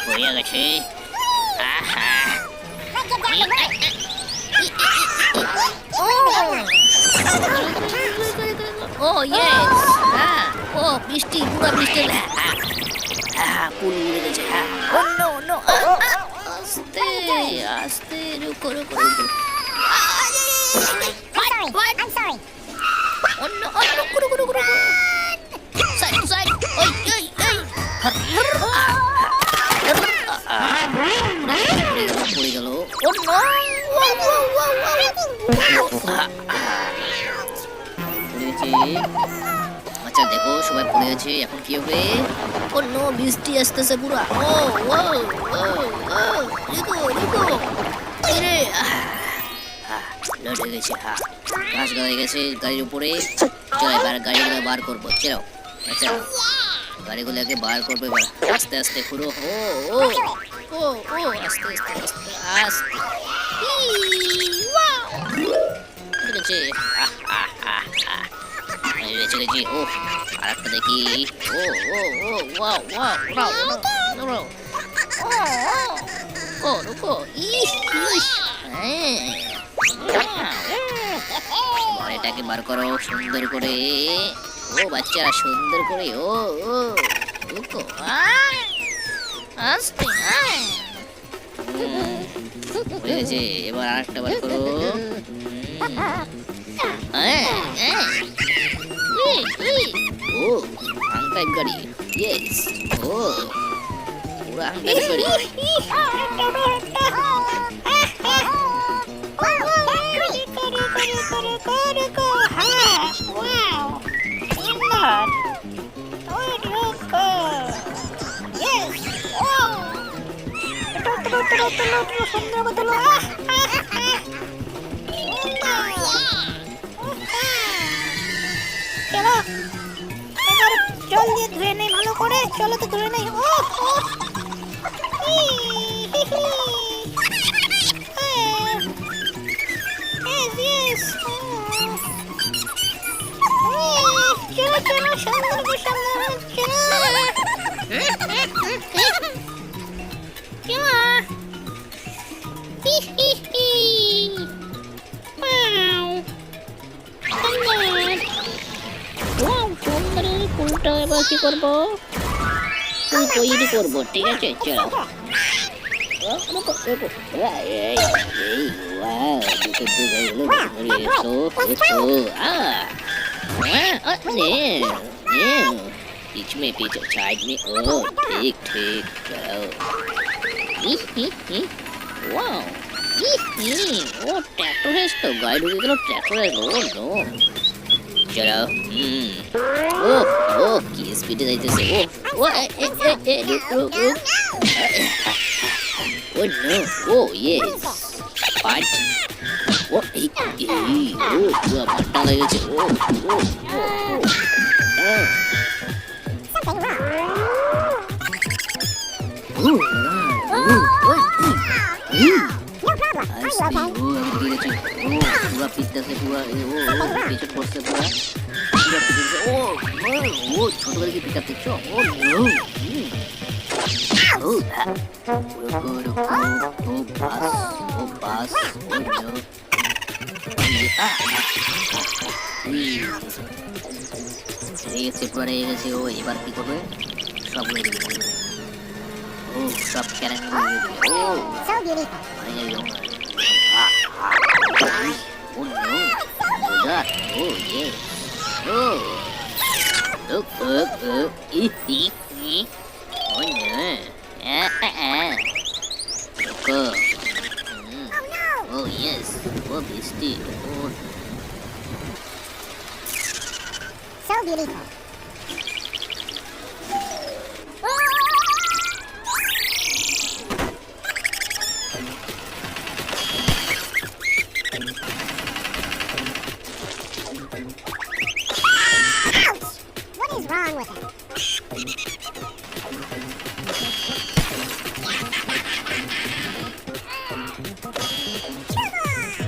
পড়ে গেছে। আহা ও ইয়েস, হ্যাঁ ও বৃষ্টি, পুরো বৃষ্টি। পুল উড়ে গেছে। ও নো নো, আস্তে আস্তে, রুকো রুকো রুকো। I'm sorry. অন্য অন্য রুকো রুকো রুকো। সাইড সাইড, ওই ওই ওই। পড়ে গেল। ও নো, আচ্ছা দেখো সবাই পড়ে গেছে, এখন কি হবে? অন্য বৃষ্টি আসতেছে পুরা। ও ও ও ও, রিকো রিকো, এরে লড়ে গেছে। ঘাস গাড়ি গেছে গাড়ির উপরে। চলো এবার গাড়িগুলো বার করবো, চলো। আচ্ছা গাড়িগুলোকে বার করবো এবার, আস্তে আস্তে পুরো। ও ও ও ও, আস্তে আস্তে আস্তে আস্তে। বেঁচে গেছি। ও আর একটা দেখি। ও ও ও ওয়াও ওয়াও ওয়াও, ও রুকো। এটাকে বার করো সুন্দর করে। ও বাচ্চারা সুন্দর করে। ও ও রুকো, আস্তে। হয়ে গেছে, এবার আরেকটা বার করো। ও আংটাইপ গাড়ি, ইয়েস। ও পুরো আংটাইপ গাড়ি। চলো এবার জল দিয়ে ধুয়ে নেই ভালো করে। চলো তো ধুয়ে নেই। চলো চলো সুন্দর করে সুন্দর চলো। পুলটা এবার কি করবো? পুল তৈরি করবো, ঠিক আছে চলো। बीच में पीछे साइड में। ओ ठीक ठीक, चलो। वाओ, ओ ट्रैक्टर है इसका, गाड़ी ढूंढ के ट्रैक्टर है। नो नो, चलो। ओ ओ की स्पीड जाइते से। ओ ए रुक रुक रुक। Oh no, oh yes fight. ओ ए ओ पूरा भट्टा लगे छे। ओ ओ ओ ছোট করে কি পিকআপ দেখছো? ও নো, ও বাস, ও নো। পরে গেছে। ও এবার কি করবে? সব রেডি। ও সব ক্যারেন ও ও নো, মজা। ও ইয়ে, ও ও নো, ও ইয়েস, ও বৃষ্টি। ও So beautiful. Ouch! What is wrong with it? Come on!